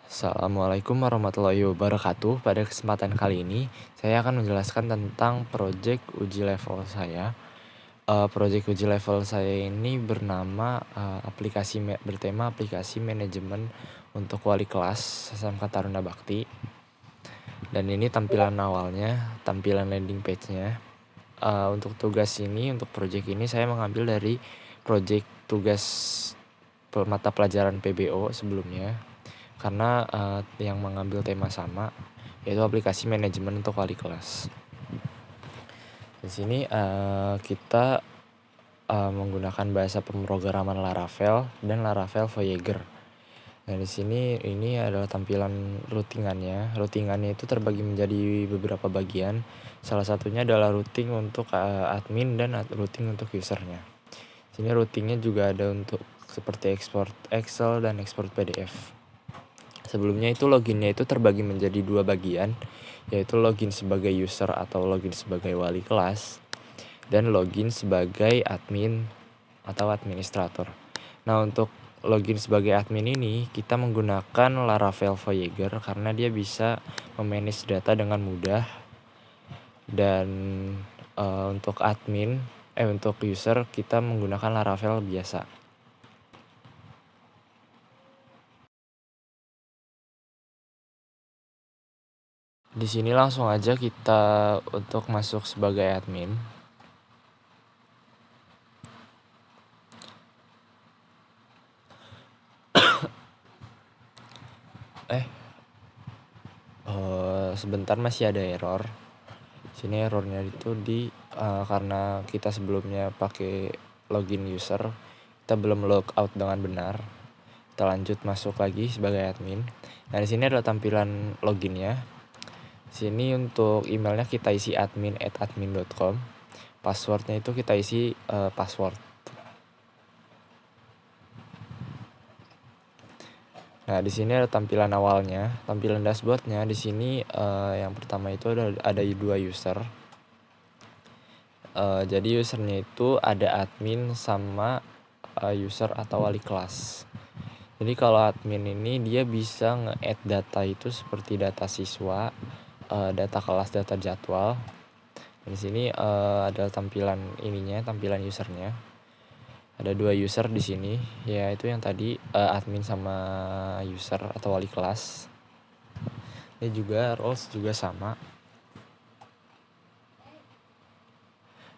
Assalamualaikum warahmatullahi wabarakatuh. Pada kesempatan kali ini, saya akan menjelaskan tentang proyek uji level saya. Proyek uji level saya ini bernama bertema aplikasi manajemen untuk wali kelas SMK Taruna Bakti. Dan ini tampilan awalnya, tampilan landing page-nya. Untuk tugas ini, untuk proyek ini saya mengambil dari proyek tugas mata pelajaran PBO sebelumnya. Karena yang mengambil tema sama, yaitu aplikasi manajemen untuk wali kelas. Di sini kita menggunakan bahasa pemrograman Laravel dan Laravel Voyager. Nah, di sini ini adalah tampilan routingannya. Routingannya itu terbagi menjadi beberapa bagian. Salah satunya adalah routing untuk admin dan routing untuk usernya. Sini routingnya juga ada untuk seperti export Excel dan export PDF. Sebelumnya itu loginnya itu terbagi menjadi dua bagian, yaitu login sebagai user atau login sebagai wali kelas, dan login sebagai admin atau administrator. Nah, untuk login sebagai admin ini, kita menggunakan Laravel Voyager karena dia bisa memanage data dengan mudah. Dan untuk user kita menggunakan Laravel biasa. Di sini langsung aja kita untuk masuk sebagai admin. Sebentar, masih ada error. Sini errornya itu karena kita sebelumnya pakai login user, kita belum logout dengan benar. Kita lanjut masuk lagi sebagai admin. Nah, di sini adalah tampilan loginnya. Sini untuk emailnya kita isi admin@admin.com. Passwordnya itu kita isi password. Nah, di sini ada tampilan awalnya, tampilan dashboardnya. Di sini yang pertama itu ada dua user. Jadi usernya itu ada admin sama user atau wali kelas. Jadi kalau admin ini dia bisa nge-add data itu seperti data siswa, data kelas, data jadwal. Di sini adalah tampilan tampilan usernya. Ada dua user di sini, yaitu yang tadi admin sama user atau wali kelas. Ini juga roles juga sama.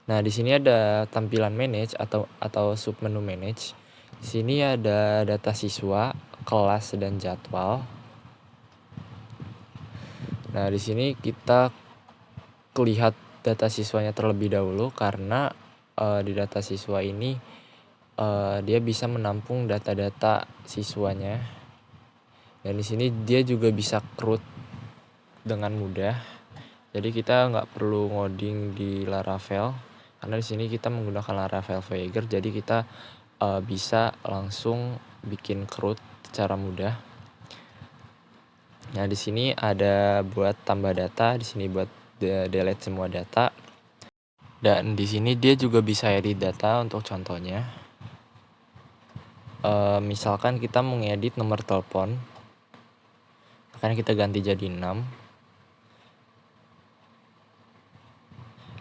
Nah, di sini ada tampilan manage atau submenu manage. Di sini ada data siswa, kelas, dan jadwal. Nah, di sini kita lihat data siswanya terlebih dahulu karena di data siswa ini dia bisa menampung data-data siswanya. Dan di sini dia juga bisa CRUD dengan mudah. Jadi kita nggak perlu ngoding di Laravel karena di sini kita menggunakan Laravel Voyager. Jadi kita bisa langsung bikin CRUD secara mudah. Nah, di sini ada buat tambah data, di sini buat delete semua data. Dan di sini dia juga bisa edit data. Untuk contohnya, misalkan kita mengedit nomor telepon, akan kita ganti jadi 6.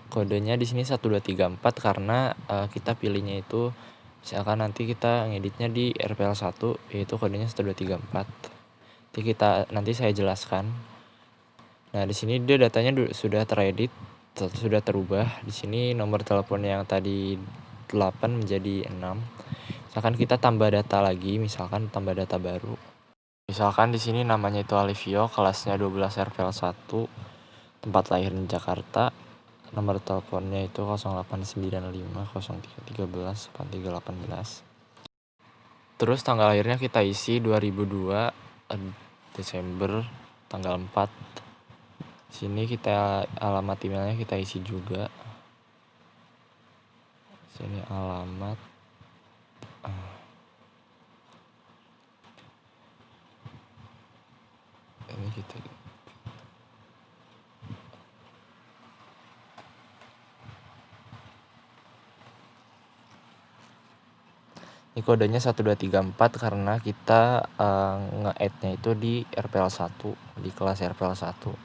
Kodenya di sini 1234 karena kita pilihnya itu misalkan nanti kita ngeditnya di RPL1, yaitu kodenya 1234. Nanti saya jelaskan. Nah, di sini dia datanya sudah teredit, sudah terubah. Di sini nomor telepon yang tadi 8 menjadi 6. Misalkan kita tambah data lagi, misalkan tambah data baru. Misalkan di sini namanya itu Alivio, kelasnya 12 RPL1, tempat lahir di Jakarta. Nomor teleponnya itu 0895 0313 8318. Terus tanggal lahirnya kita isi 2002 Desember tanggal 4. Sini kita alamat emailnya kita isi juga. Sini alamat ini kita Ini kodenya 1234 karena kita nge-add-nya itu di RPL1, di kelas RPL1.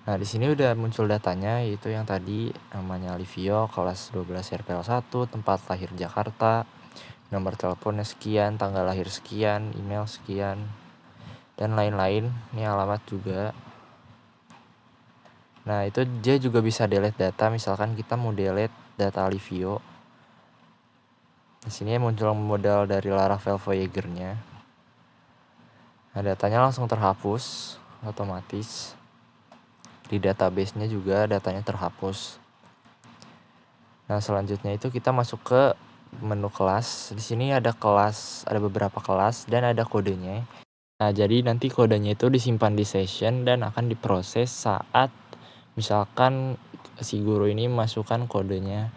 Nah, di sini udah muncul datanya, yaitu yang tadi namanya Livio, kelas 12 RPL1, tempat lahir Jakarta, nomor teleponnya sekian, tanggal lahir sekian, email sekian, dan lain-lain. Ini alamat juga. Nah, itu dia juga bisa delete data, misalkan kita mau delete data Livio. Di sini muncul modal dari Laravel Voyager-nya. Nah, datanya langsung terhapus otomatis. Di database-nya juga datanya terhapus. Nah, selanjutnya itu kita masuk ke menu kelas. Di sini ada kelas, ada beberapa kelas dan ada kodenya. Nah, jadi nanti kodenya itu disimpan di session dan akan diproses saat misalkan si guru ini masukkan kodenya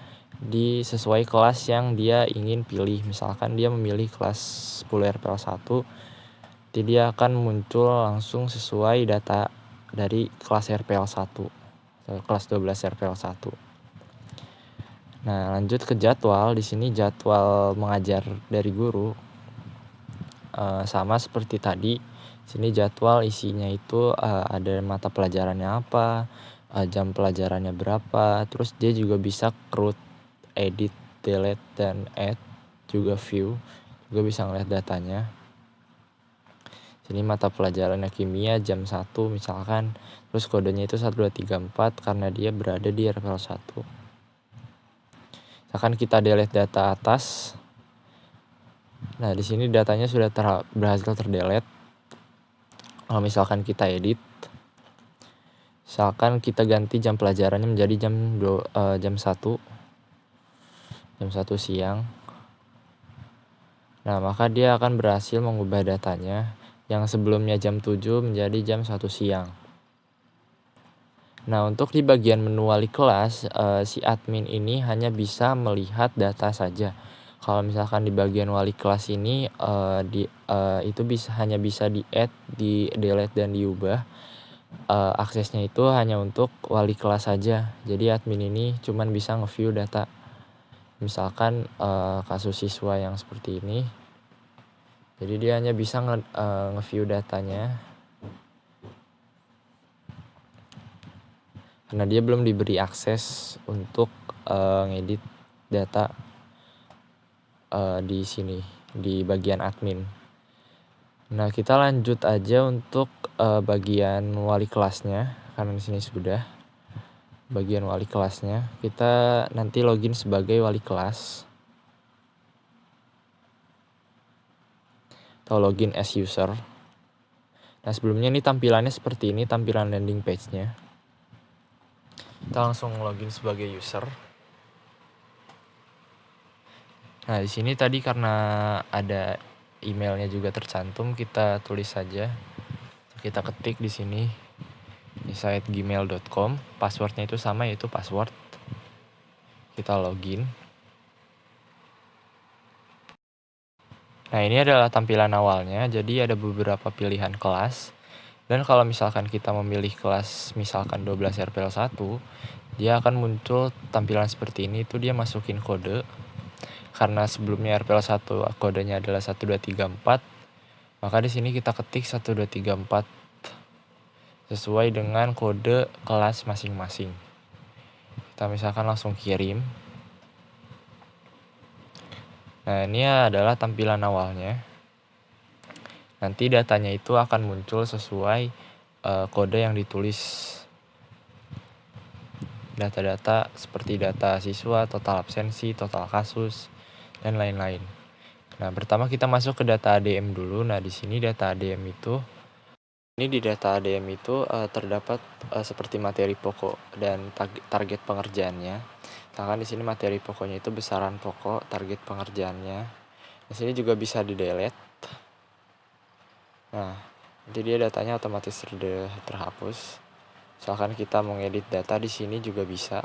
di sesuai kelas yang dia ingin pilih. Misalkan dia memilih kelas 10 RPL1, jadi dia akan muncul langsung sesuai data dari kelas RPL1, kelas 12 RPL1. Nah, lanjut ke jadwal. Di sini jadwal mengajar dari guru sama seperti tadi. Sini jadwal isinya itu ada mata pelajarannya apa, jam pelajarannya berapa, terus dia juga bisa create, edit, delete, dan add, juga view, juga bisa ngeliat datanya. Sini mata pelajarannya kimia jam 1 misalkan, terus kodenya itu 1234 karena dia berada di RPL1. Misalkan kita delete data atas. Nah, di sini datanya sudah berhasil terdelete. Kalau misalkan kita edit, misalkan kita ganti jam pelajarannya menjadi jam 1 siang. Nah, maka dia akan berhasil mengubah datanya yang sebelumnya jam 7 menjadi jam 1 siang. Nah, untuk di bagian menu wali kelas, si admin ini hanya bisa melihat data saja. Kalau misalkan di bagian wali kelas ini itu hanya bisa di-add, di-delete, dan diubah. Aksesnya itu hanya untuk wali kelas saja. Jadi admin ini cuman bisa nge-view data. Misalkan kasus siswa yang seperti ini. Jadi dia hanya bisa nge-view datanya. Karena dia belum diberi akses untuk ngedit data di sini, di bagian admin. Nah, kita lanjut aja untuk bagian wali kelasnya, karena di sini sudah bagian wali kelasnya. Kita nanti login sebagai wali kelas atau login as user. Nah, sebelumnya ini tampilannya seperti ini, tampilan landing page-nya. Kita langsung login sebagai user. Nah, di sini tadi karena ada emailnya juga tercantum, kita tulis saja. Kita ketik di sini di site gmail.com, passwordnya itu sama, yaitu password. Kita login. Nah, ini adalah tampilan awalnya. Jadi ada beberapa pilihan kelas. Dan kalau misalkan kita memilih kelas misalkan 12 RPL1, dia akan muncul tampilan seperti ini. Itu dia masukin kode. Karena sebelumnya RPL1 kodenya adalah 1234, maka di sini kita ketik 1234 sesuai dengan kode kelas masing-masing. Kita misalkan langsung kirim. Nah, ini adalah tampilan awalnya. Nanti datanya itu akan muncul sesuai kode yang ditulis. Data-data seperti data siswa, total absensi, total kasus, dan lain-lain. Nah, pertama kita masuk ke data ADM dulu. Nah, di sini data ADM itu, ini di data ADM itu terdapat seperti materi pokok dan target pengerjaannya. Misalkan di sini materi pokoknya itu besaran pokok, target pengerjaannya. Di sini juga bisa di-delete. Nah, nanti dia datanya otomatis terhapus. Misalkan kita mau ngedit data di sini juga bisa.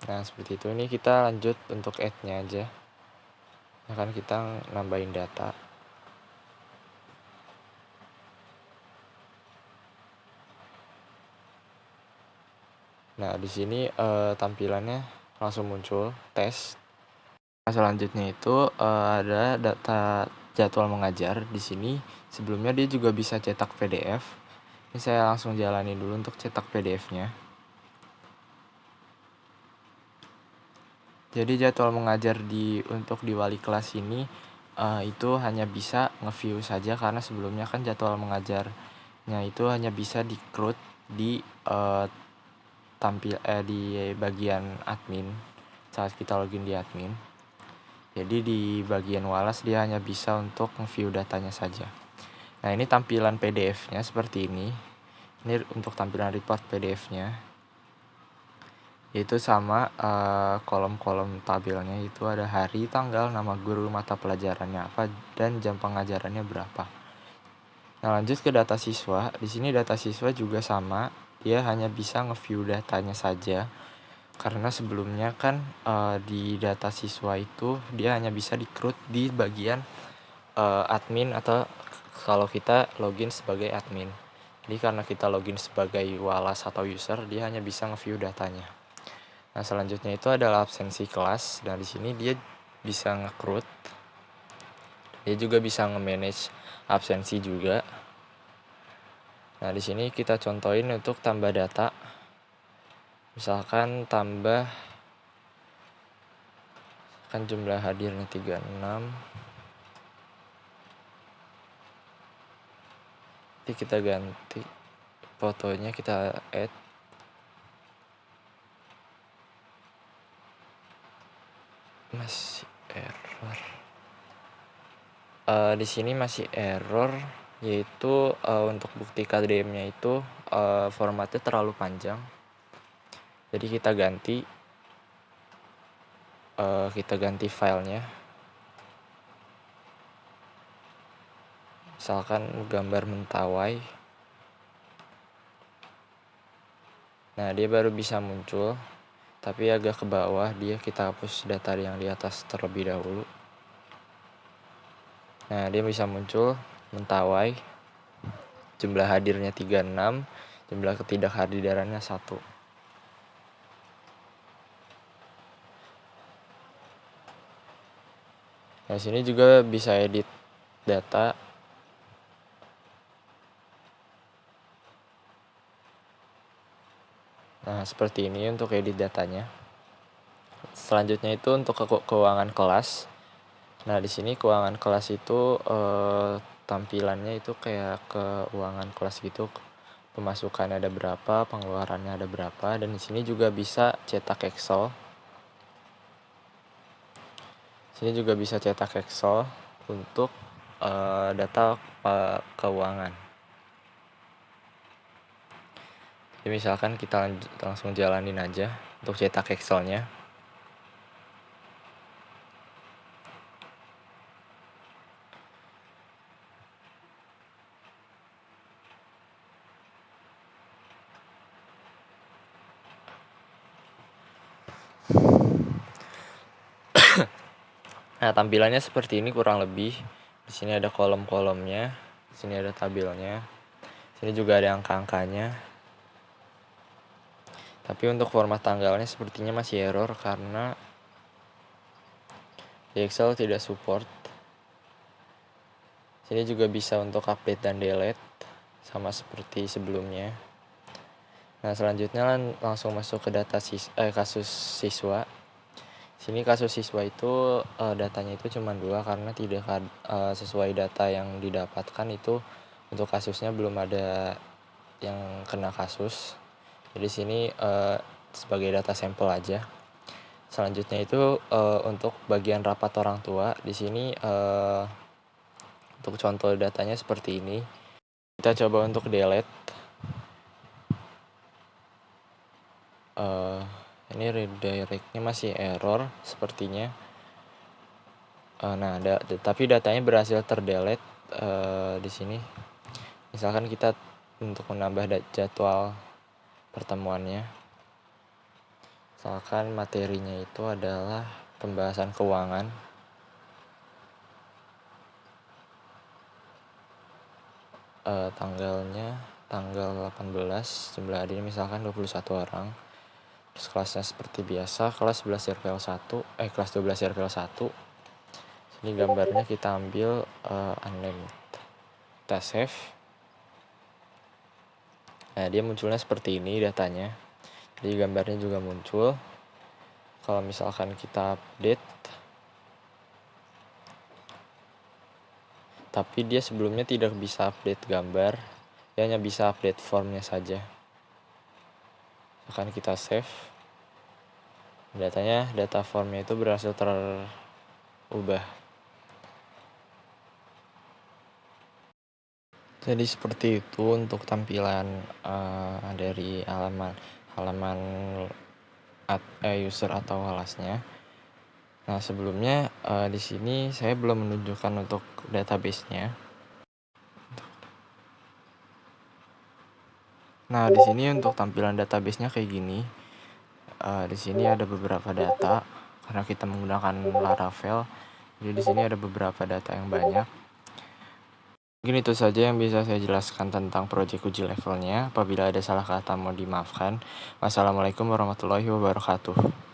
Nah, seperti itu. Ini kita lanjut untuk add-nya aja. Misalkan kita nambahin data. Nah, di sini tampilannya langsung muncul tes. Nah, selanjutnya itu ada data jadwal mengajar. Di sini sebelumnya dia juga bisa cetak PDF. Ini saya langsung jalani dulu untuk cetak PDF-nya. Jadi jadwal mengajar untuk di wali kelas ini itu hanya bisa nge-view saja, karena sebelumnya kan jadwal mengajarnya itu hanya bisa di-create di di bagian admin saat kita login di admin. Jadi di bagian walas dia hanya bisa untuk nge-view datanya saja. Nah, ini tampilan PDF-nya seperti ini. Ini untuk tampilan report PDF-nya. Yaitu sama kolom-kolom tabelnya itu ada hari, tanggal, nama guru, mata pelajarannya apa, dan jam pengajarannya berapa. Nah, lanjut ke data siswa. Di sini data siswa juga sama, dia hanya bisa nge-view datanya saja. Karena sebelumnya kan di data siswa itu dia hanya bisa di-create di bagian admin, atau kalau kita login sebagai admin. Jadi karena kita login sebagai walas atau user, dia hanya bisa nge-view datanya. Nah, selanjutnya itu adalah absensi kelas. Dan di sini dia bisa nge-create. Dia juga bisa nge-manage absensi juga. Nah, di sini kita contohin untuk tambah data. Misalkan tambah kan jumlah hadirnya 36. Nanti kita ganti fotonya, kita add. Masih error. Di sini masih error, yaitu untuk bukti KDM-nya itu formatnya terlalu panjang. Jadi kita ganti filenya. Misalkan gambar mentawai. Nah, dia baru bisa muncul, tapi agak ke bawah, kita hapus data yang di atas terlebih dahulu. Nah, dia bisa muncul mentawai, jumlah hadirnya 36, jumlah ketidakhadirannya 1. Nah, sini juga bisa edit data. Nah, seperti ini untuk edit datanya. Selanjutnya itu untuk keuangan kelas. Nah, di sini keuangan kelas itu tampilannya itu kayak keuangan kelas gitu. Pemasukannya ada berapa, pengeluarannya ada berapa, dan di sini juga bisa cetak Excel. Sini juga bisa cetak Excel untuk data keuangan. Jadi misalkan kita langsung jalanin aja untuk cetak Excel-nya. Nah, tampilannya seperti ini kurang lebih. Di sini ada kolom-kolomnya, di sini ada tabelnya, di sini juga ada angka-angkanya. Tapi untuk format tanggalnya sepertinya masih error karena di Excel tidak support. Sini juga bisa untuk update dan delete sama seperti sebelumnya. Nah, selanjutnya langsung masuk ke data kasus siswa. Sini kasus siswa itu datanya itu cuma 2 karena tidak sesuai data yang didapatkan itu untuk kasusnya belum ada yang kena kasus. Jadi sini sebagai data sampel aja. Selanjutnya itu untuk bagian rapat orang tua. Di sini untuk contoh datanya seperti ini. Kita coba untuk delete. Ini redirectnya masih error sepertinya. Nah, tapi datanya berhasil terdelete di sini. Misalkan kita untuk menambah jadwal pertemuannya. Misalkan materinya itu adalah pembahasan keuangan. Tanggalnya tanggal 18, jumlah hadirnya misalkan 21 orang. Terus kelasnya seperti biasa, kelas 11 circle 1, kelas 12 circle 1. Sini gambarnya kita ambil unnamed. Kita save. Nah, dia munculnya seperti ini datanya. Jadi gambarnya juga muncul. Kalau misalkan kita update, tapi dia sebelumnya tidak bisa update gambar, dia hanya bisa update formnya saja. Akan kita save, datanya, data formnya itu berhasil terubah. Jadi seperti itu untuk tampilan dari halaman user atau alasnya. Nah, sebelumnya di sini saya belum menunjukkan untuk database-nya. Nah, di sini untuk tampilan database-nya kayak gini. Di sini ada beberapa data karena kita menggunakan Laravel. Jadi di sini ada beberapa data yang banyak. Mungkin itu saja yang bisa saya jelaskan tentang proyek uji levelnya. Apabila ada salah kata mohon dimaafkan. Wassalamualaikum warahmatullahi wabarakatuh.